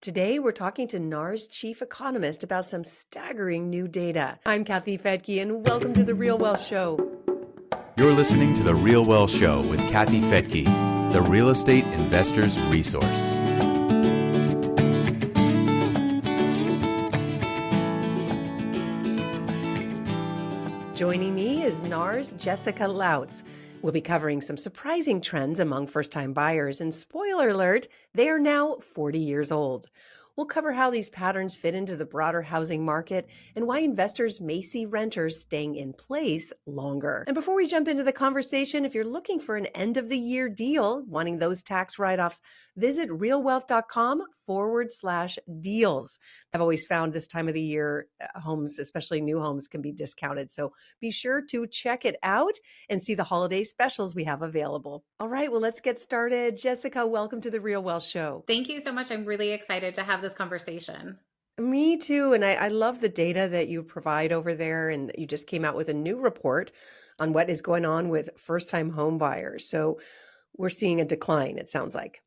Today, we're talking to NAR's chief economist about some staggering new data. I'm Kathy Fettke, and welcome to The Real Wealth Show. You're listening to The Real Wealth Show with Kathy Fettke, the real estate investor's resource. Joining me is NAR's Jessica Lautz. We'll be covering some surprising trends among first-time buyers, and spoiler alert, they are now 40 years old. We'll cover how these patterns fit into the broader housing market and why investors may see renters staying in place longer. And before we jump into the conversation, if you're looking for an end-of-the-year deal, wanting those tax write-offs, visit realwealth.com/deals. I've always found this time of the year, homes, especially new homes, can be discounted. So be sure to check it out and see the holiday specials we have available. All right, well, let's get started. Jessica, welcome to The Real Wealth Show. Thank you so much. I'm really excited to have this conversation. Me too. And I love the data that you provide over there. And you just came out with a new report on what is going on with first-time home buyers. So we're seeing a decline, it sounds like.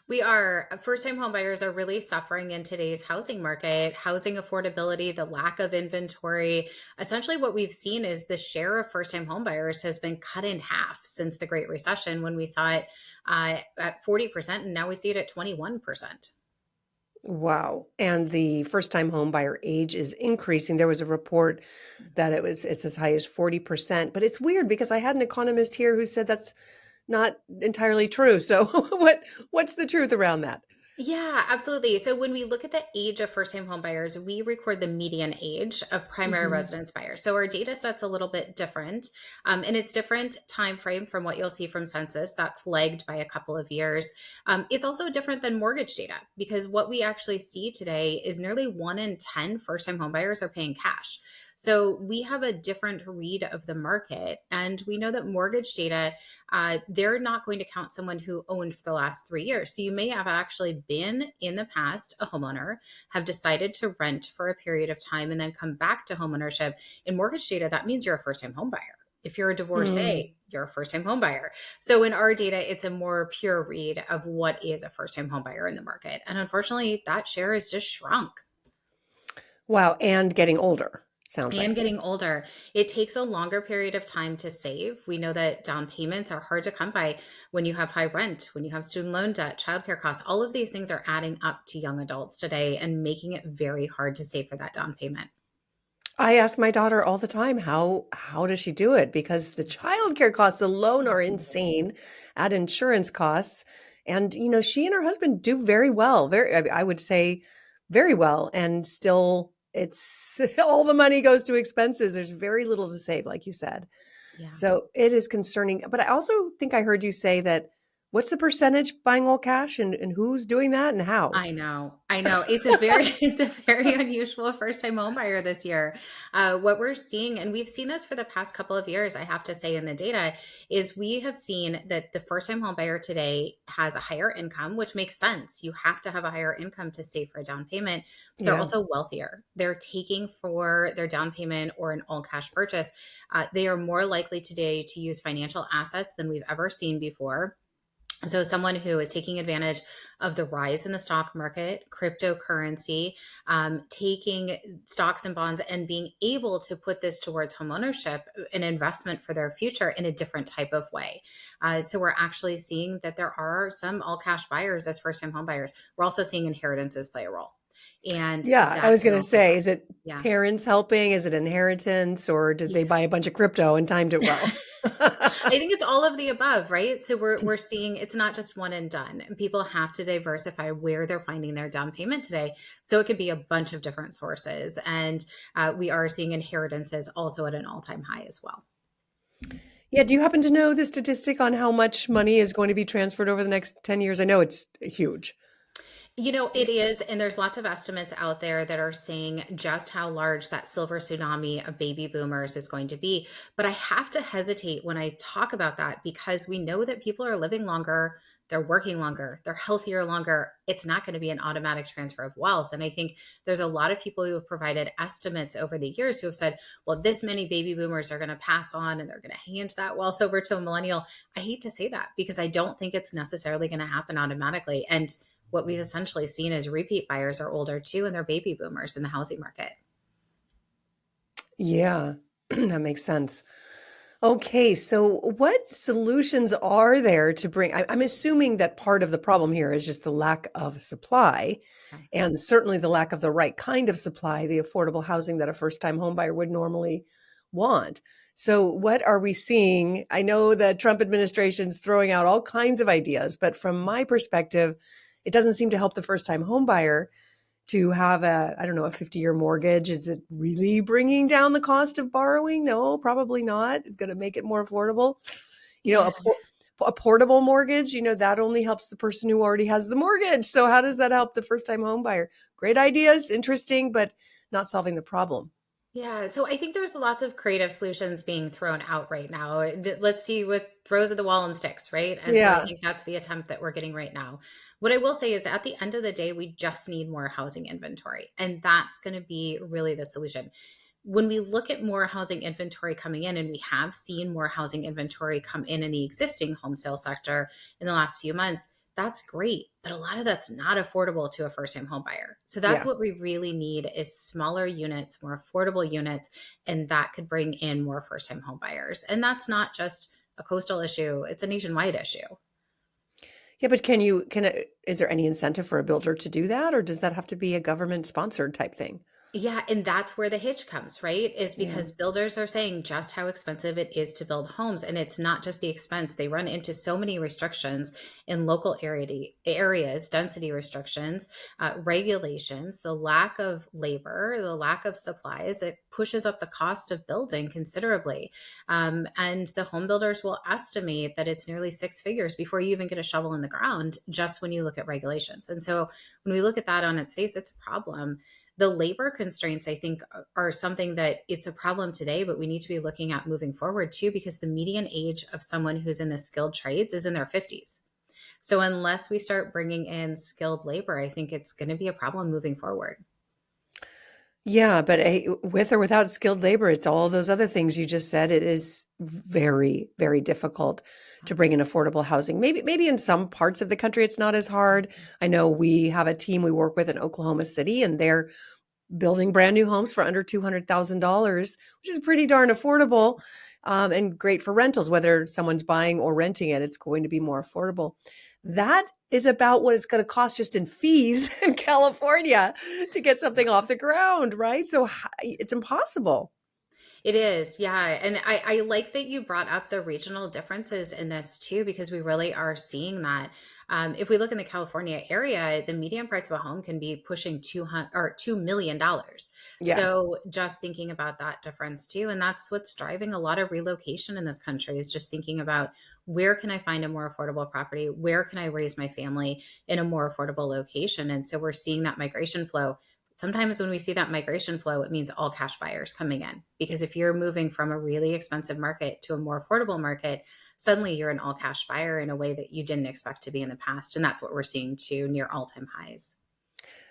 We are first-time home buyers are really suffering in today's housing market, housing affordability, the lack of inventory. Essentially, what we've seen is the share of first-time home buyers has been cut in half since the Great Recession, when we saw it at 40%, and now we see it at 21%. Wow. And the first-time home buyer age is increasing. There was a report that it's as high as 40%. But it's weird because I had an economist here who said that's not entirely true. So what's the truth around that? Yeah, absolutely. So when we look at the age of first-time home buyers, we record the median age of primary residence buyers. So our data set's a little bit different, and it's different time frame from what you'll see from census. That's lagged by a couple of years. It's also different than mortgage data, because what we actually see today is nearly 1 in 10 first-time home buyers are paying cash. So we have a different read of the market, and we know that mortgage data, they're not going to count someone who owned for the last 3 years. So you may have actually been in the past a homeowner, have decided to rent for a period of time, and then come back to homeownership. In mortgage data, that means you're a first-time home buyer. If you're a divorcee, you're a first-time home buyer. So in our data, it's a more pure read of what is a first-time home buyer in the market. And unfortunately, that share has just shrunk. Wow. And getting older, sounds And like. getting older. It takes a longer period of time to save. We know that down payments are hard to come by when you have high rent, when you have student loan debt, childcare costs. All of these things are adding up to young adults today and making it very hard to save for that down payment. I ask my daughter all the time, how does she do it? Because the childcare costs alone are insane, add insurance costs. And, she and her husband do very well. I would say very well. And still, it's all the money goes to expenses. There's very little to save, like you said. Yeah. So it is concerning. But I also think I heard you say that what's the percentage buying all cash and who's doing that and how? I know. It's a very unusual first-time home buyer this year. What we're seeing, and we've seen this for the past couple of years, I have to say, in the data, is we have seen that the first-time home buyer today has a higher income, which makes sense. You have to have a higher income to save for a down payment. But they're Yeah. also wealthier. They're taking for their down payment or an all-cash purchase. They are more likely today to use financial assets than we've ever seen before. So someone who is taking advantage of the rise in the stock market, cryptocurrency, taking stocks and bonds and being able to put this towards homeownership, an investment for their future in a different type of way. So we're actually seeing that there are some all cash buyers as first-time home buyers. We're also seeing inheritances play a role. And Yeah, I that was can going to also say, help. is it Yeah. parents helping? Is it inheritance, or did they buy a bunch of crypto and timed it well? I think it's all of the above, right? So we're seeing it's not just one and done. And people have to diversify where they're finding their down payment today. So it could be a bunch of different sources. And we are seeing inheritances also at an all-time high as well. Yeah, do you happen to know the statistic on how much money is going to be transferred over the next 10 years? I know it's huge. It is. And there's lots of estimates out there that are saying just how large that silver tsunami of baby boomers is going to be. But I have to hesitate when I talk about that, because we know that people are living longer, they're working longer, they're healthier longer. It's not going to be an automatic transfer of wealth. And I think there's a lot of people who have provided estimates over the years who have said, well, this many baby boomers are going to pass on and they're going to hand that wealth over to a millennial. I hate to say that, because I don't think it's necessarily going to happen automatically. And what we've essentially seen is repeat buyers are older too, and they're baby boomers in the housing market. Yeah, that makes sense. Okay, so what solutions are there to bring? I'm assuming that part of the problem here is just the lack of supply, Yeah. and certainly the lack of the right kind of supply, the affordable housing that a first-time homebuyer would normally want. So, what are we seeing? I know the Trump administration's throwing out all kinds of ideas, but from my perspective, it doesn't seem to help the first-time homebuyer to have I don't know, a 50-year mortgage. Is it really bringing down the cost of borrowing? No, probably not. It's going to make it more affordable. You know, Yeah. a portable mortgage, that only helps the person who already has the mortgage. So how does that help the first-time home buyer? Great ideas, interesting, but not solving the problem. Yeah, so I think there's lots of creative solutions being thrown out right now. Let's see what throws at the wall and sticks, right? And so I Yeah. think that's the attempt that we're getting right now. What I will say is at the end of the day, we just need more housing inventory, and that's going to be really the solution. When we look at more housing inventory coming in, and we have seen more housing inventory come in the existing home sale sector in the last few months, that's great. But a lot of that's not affordable to a first time home buyer. So that's Yeah. what we really need is smaller units, more affordable units, and that could bring in more first time home buyers. And that's not just a coastal issue, it's a nationwide issue. Yeah, but is there any incentive for a builder to do that, or does that have to be a government sponsored type thing? Yeah, and that's where the hitch comes, right? Is Yeah. because builders are saying just how expensive it is to build homes. And it's not just the expense. They run into so many restrictions in local areas, density restrictions, regulations, the lack of labor, the lack of supplies. It pushes up the cost of building considerably. And the home builders will estimate that it's nearly six figures before you even get a shovel in the ground, just when you look at regulations. And so when we look at that on its face, it's a problem. The labor constraints, I think, are something that it's a problem today, but we need to be looking at moving forward too, because the median age of someone who's in the skilled trades is in their 50s. So unless we start bringing in skilled labor, I think it's going to be a problem moving forward. Yeah, but with or without skilled labor, it's all those other things you just said. It is very, very difficult to bring in affordable housing. Maybe in some parts of the country, it's not as hard. I know we have a team we work with in Oklahoma City, and they're building brand new homes for under $200,000, which is pretty darn affordable, and great for rentals. Whether someone's buying or renting it, it's going to be more affordable. That is about what it's going to cost just in fees in California to get something off the ground, right? So it's impossible. It is, yeah. And I like that you brought up the regional differences in this too, because we really are seeing that. If we look in the California area, the median price of a home can be pushing $2 million. Yeah. So just thinking about that difference too, and that's what's driving a lot of relocation in this country is just thinking about where can I find a more affordable property? Where can I raise my family in a more affordable location? And so we're seeing that migration flow. Sometimes when we see that migration flow, it means all cash buyers coming in. Because if you're moving from a really expensive market to a more affordable market, suddenly you're an all cash buyer in a way that you didn't expect to be in the past. And that's what we're seeing too, near all time highs.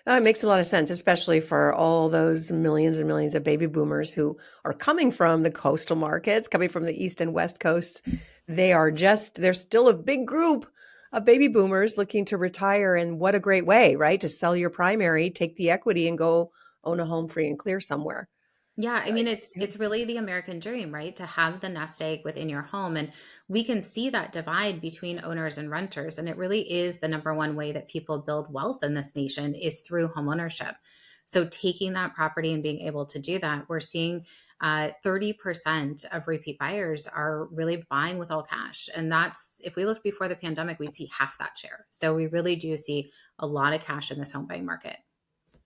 It makes a lot of sense, especially for all those millions and millions of baby boomers who are coming from the coastal markets, coming from the East and West coasts. They're still a big group of baby boomers looking to retire. And what a great way, right? To sell your primary, take the equity and go own a home free and clear somewhere. Yeah, I mean Like, it's really the American dream, right? To have the nest egg within your home, and we can see that divide between owners and renters, and it really is the number one way that people build wealth in this nation is through homeownership. So taking that property and being able to do that, we're seeing 30% of repeat buyers are really buying with all cash, and that's if we looked before the pandemic, we'd see half that share. So we really do see a lot of cash in this home buying market.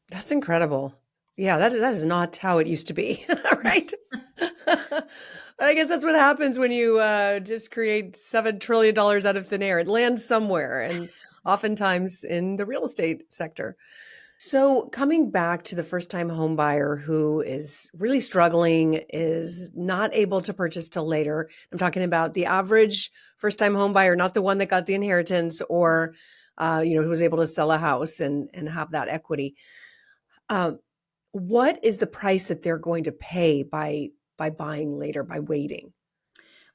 that's incredible. Yeah, that is not how it used to be, right? But I guess that's what happens when you just create $7 trillion out of thin air. It lands somewhere, and oftentimes in the real estate sector. So coming back to the first-time home buyer who is really struggling, is not able to purchase till later. I'm talking about the average first-time home buyer, not the one that got the inheritance or who was able to sell a house and have that equity. What is the price that they're going to pay by buying later, by waiting?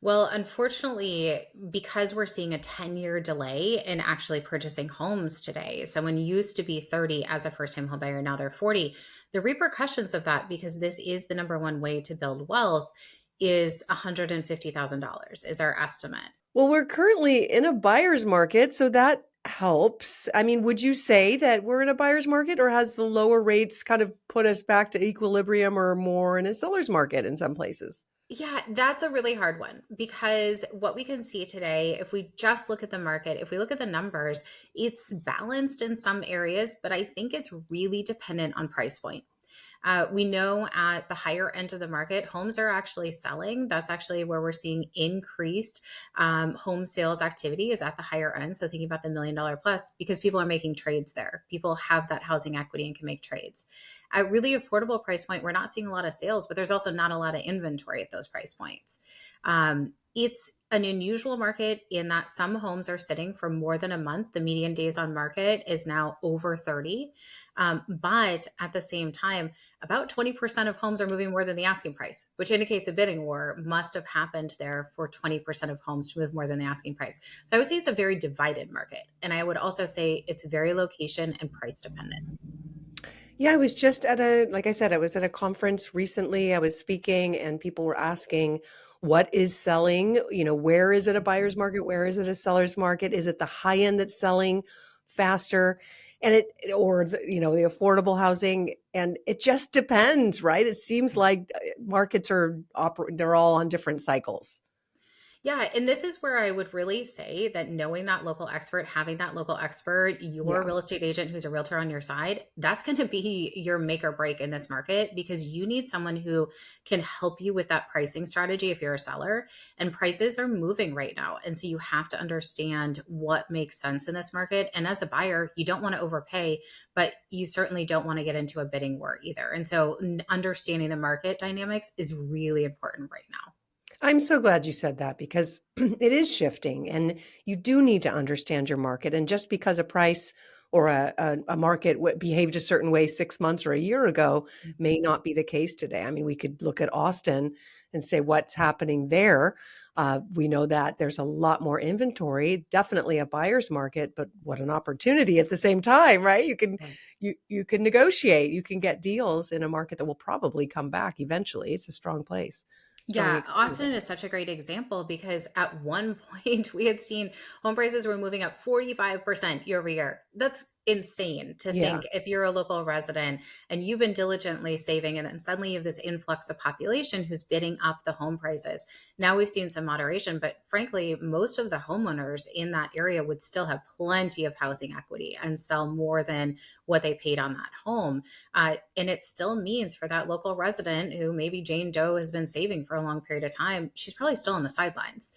Well, unfortunately, because we're seeing a 10-year delay in actually purchasing homes today, someone used to be 30 as a first time homebuyer, now they're 40. The repercussions of that, because this is the number one way to build wealth, is $150,000 is our estimate. Well, we're currently in a buyer's market, so that helps. I mean, would you say that we're in a buyer's market, or has the lower rates kind of put us back to equilibrium or more in a seller's market in some places? Yeah, that's a really hard one because what we can see today, if we just look at the market, if we look at the numbers, it's balanced in some areas, but I think it's really dependent on price point. We know at the higher end of the market, homes are actually selling. That's actually where we're seeing increased home sales activity is at the higher end. So thinking about the $1 million plus, because people are making trades there. People have that housing equity and can make trades. At really affordable price point, we're not seeing a lot of sales, but there's also not a lot of inventory at those price points. It's an unusual market in that some homes are sitting for more than a month. The median days on market is now over 30. But at the same time, about 20% of homes are moving more than the asking price, which indicates a bidding war must have happened there for 20% of homes to move more than the asking price. So I would say it's a very divided market. And I would also say it's very location and price dependent. Yeah, I was just at like I said, I was at a conference recently. I was speaking and people were asking, what is selling? Where is it a buyer's market? Where is it a seller's market? Is it the high end that's selling faster? And or the affordable housing? And it just depends, right? It seems like markets they're all on different cycles. Yeah, and this is where I would really say that knowing that local expert, having that local expert, your Yeah. real estate agent who's a realtor on your side, that's going to be your make or break in this market because you need someone who can help you with that pricing strategy if you're a seller. And prices are moving right now. And so you have to understand what makes sense in this market. And as a buyer, you don't want to overpay, but you certainly don't want to get into a bidding war either. And so understanding the market dynamics is really important right now. I'm so glad you said that because it is shifting and you do need to understand your market. And just because a price or a market behaved a certain way 6 months or a year ago may not be the case today. I mean, we could look at Austin and say what's happening there. We know that there's a lot more inventory, definitely a buyer's market, but what an opportunity at the same time, right? You can negotiate, you can get deals in a market that will probably come back eventually. It's a strong place, strong Yeah, economy Austin there. is such a great example because at one point we had seen home prices were moving up 45% year over year. That's insane to Yeah. think if you're a local resident and you've been diligently saving, and then suddenly you have this influx of population who's bidding up the home prices. Now we've seen some moderation, but frankly, most of the homeowners in that area would still have plenty of housing equity and sell more than what they paid on that home. And it still means for that local resident who maybe Jane Doe has been saving for a long period of time, she's probably still on the sidelines.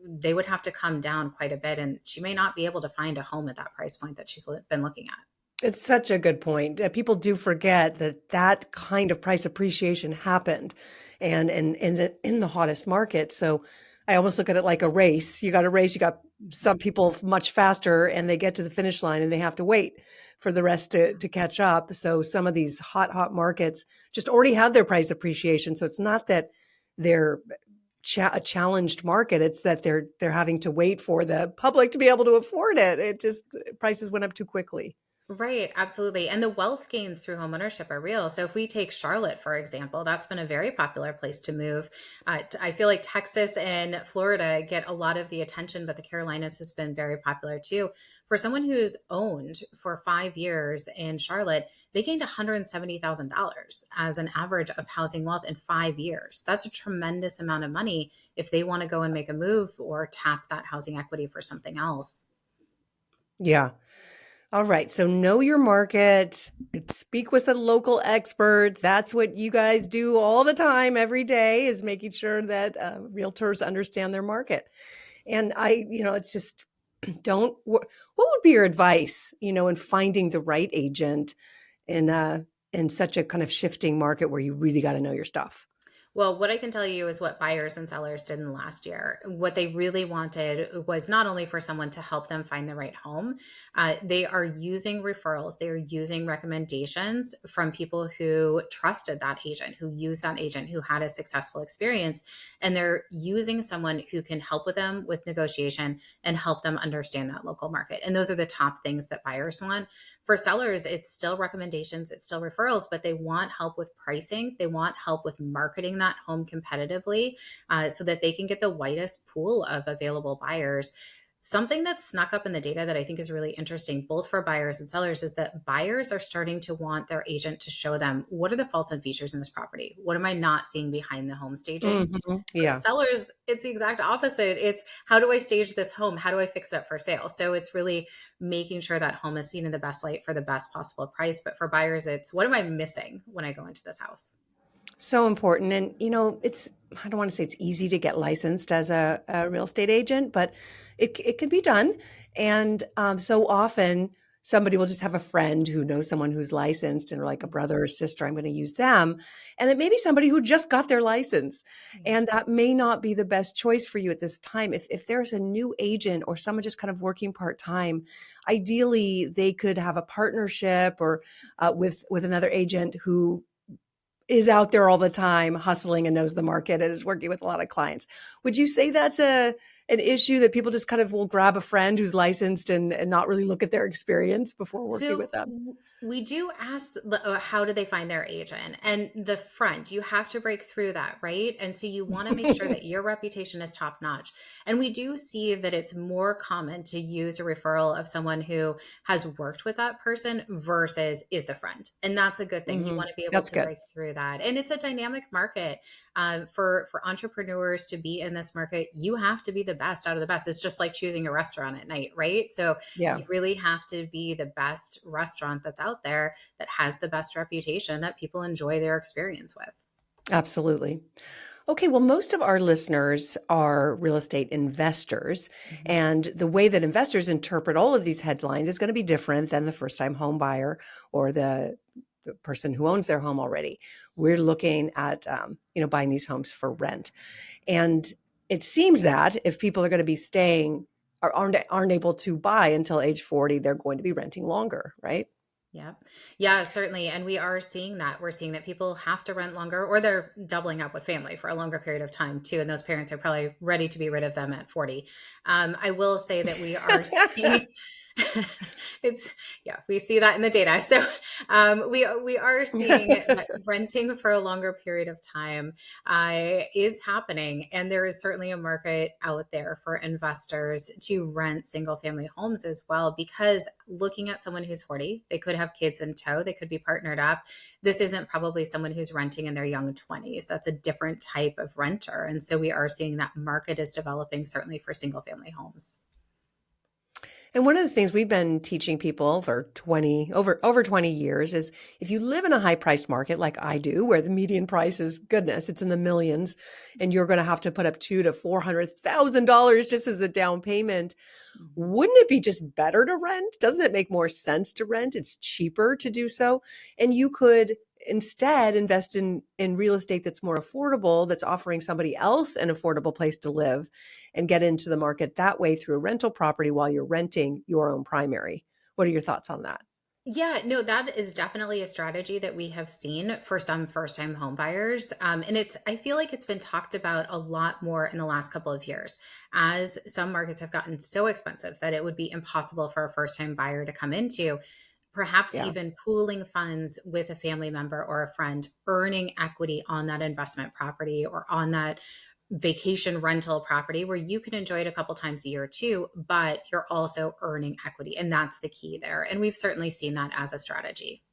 They would have to come down quite a bit, and she may not be able to find a home at that price point that she's been looking at. It's such a good point. People do forget that that kind of price appreciation happened and in the hottest market. So I almost look at it like a race. You got a race, you got some people much faster and they get to the finish line and they have to wait for the rest to catch up. So some of these hot markets just already have their price appreciation. So it's not that they're a challenged market. It's that they're having to wait for the public to be able to afford it. It just prices went up too quickly. Right, absolutely. And the wealth gains through homeownership are real. So if we take Charlotte, for example, that's been a very popular place to move. I feel like Texas and Florida get a lot of the attention, but the Carolinas has been very popular too. For someone who's owned for 5 years in Charlotte, they gained $170,000 as an average of housing wealth in 5 years. That's a tremendous amount of money if they want to go and make a move or tap that housing equity for something else. Yeah. All right. So know your market, speak with a local expert. That's what you guys do all the time, every day, is making sure that realtors understand their market. And it's just what would be your advice, in finding the right agent in such a kind of shifting market where you really got to know your stuff? Well, what I can tell you is what buyers and sellers did in the last year. What they really wanted was not only for someone to help them find the right home, they are using referrals, they are using recommendations from people who trusted that agent, who used that agent, who had a successful experience. And they're using someone who can help with them with negotiation and help them understand that local market. And those are the top things that buyers want. For sellers, it's still recommendations, it's still referrals, but they want help with pricing. They want help with marketing that home competitively so that they can get the widest pool of available buyers. Something that's snuck up in the data that I think is really interesting, both for buyers and sellers, is that buyers are starting to want their agent to show them what are the faults and features in this property? What am I not seeing behind the home staging? For Yeah. sellers, it's the exact opposite. It's how do I stage this home? How do I fix it up for sale? So it's really making sure that home is seen in the best light for the best possible price. But for buyers, it's what am I missing when I go into this house? So important. And, I don't want to say it's easy to get licensed as a real estate agent, but it can be done. And so often somebody will just have a friend who knows someone who's licensed and like a brother or sister, I'm going to use them. And it may be somebody who just got their license. And that may not be the best choice for you at this time. If there's a new agent or someone just kind of working part-time, ideally they could have a partnership or with another agent who is out there all the time hustling and knows the market and is working with a lot of clients. Would you say that's an issue that people just kind of will grab a friend who's licensed and not really look at their experience before working with So them? we do ask how do they find their agent, and the front, you have to break through that, right? And so you want to make sure that your reputation is top notch. And we do see that it's more common to use a referral of someone who has worked with that person versus is the friend. And that's a good thing. You want to be able That's to good. break through that. And it's a dynamic market. For entrepreneurs to be in this market, you have to be the best out of the best. It's just like choosing a restaurant at night, right? So Yeah, you really have to be the best restaurant that's out there that has the best reputation that people enjoy their experience with. absolutely. Okay, well, most of our listeners are real estate investors, Mhm. and the way that investors interpret all of these headlines is going to be different than the first-time home buyer or the person who owns their home already. We're looking at buying these homes for rent, and it seems that if people are going to be staying or aren't able to buy until age 40, they're going to be renting longer, right? Yeah. Yeah, certainly. And we are seeing that. We're seeing that people have to rent longer or they're doubling up with family for a longer period of time too. And those parents are probably ready to be rid of them at 40. I will say that we are seeing it's yeah, we see that in the data. So we are seeing that renting for a longer period of time is happening, and there is certainly a market out there for investors to rent single family homes as well. Because looking at someone who's 40, they could have kids in tow, they could be partnered up. This isn't probably someone who's renting in their young 20s. That's a different type of renter, and so we are seeing that market is developing certainly for single family homes. And one of the things we've been teaching people for over 20 years is if you live in a high priced market like I do, where the median price is goodness, it's in the millions, and you're going to have to put up $200,000 to $400,000 just as a down payment, Mhm. wouldn't it be just better to rent? Doesn't it make more sense to rent? It's cheaper to do so. And you could instead invest in real estate that's more affordable, that's offering somebody else an affordable place to live and get into the market that way through a rental property while you're renting your own primary. What are your thoughts on that? Yeah, no, that is definitely a strategy that we have seen for some first-time home buyers. And I feel like it's been talked about a lot more in the last couple of years as some markets have gotten so expensive that it would be impossible for a first-time buyer to come into. Perhaps Yeah. even pooling funds with a family member or a friend, earning equity on that investment property or on that vacation rental property where you can enjoy it a couple times a year too, but you're also earning equity. And that's the key there. And we've certainly seen that as a strategy.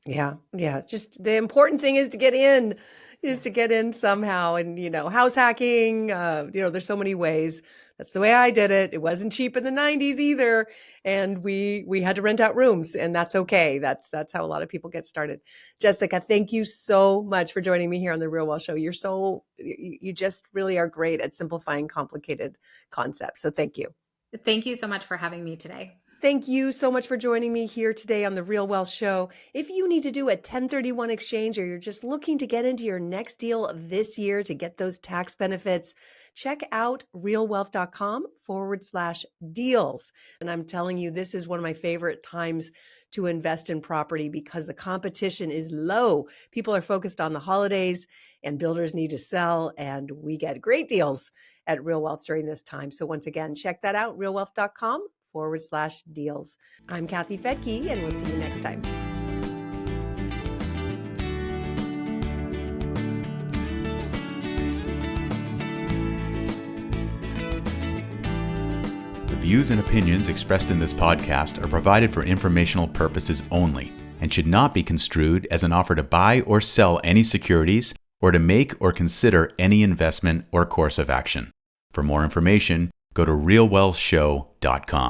Yeah, yeah. Just the important thing is to Yes. get in somehow. And house hacking. There's so many ways. That's the way I did it. It wasn't cheap in the '90s either, and we had to rent out rooms, and that's okay. That's how a lot of people get started. Jessica, thank you so much for joining me here on the Real Well Show. You just really are great at simplifying complicated concepts. So thank you. Thank you so much for having me today. Thank you so much for joining me here today on The Real Wealth Show. If you need to do a 1031 exchange or you're just looking to get into your next deal this year to get those tax benefits, check out realwealth.com/deals. And I'm telling you, this is one of my favorite times to invest in property because the competition is low. People are focused on the holidays and builders need to sell, and we get great deals at Real Wealth during this time. So once again, check that out, realwealth.com/deals. I'm Kathy Fettke, and we'll see you next time. The views and opinions expressed in this podcast are provided for informational purposes only and should not be construed as an offer to buy or sell any securities or to make or consider any investment or course of action. For more information, go to realwealthshow.com.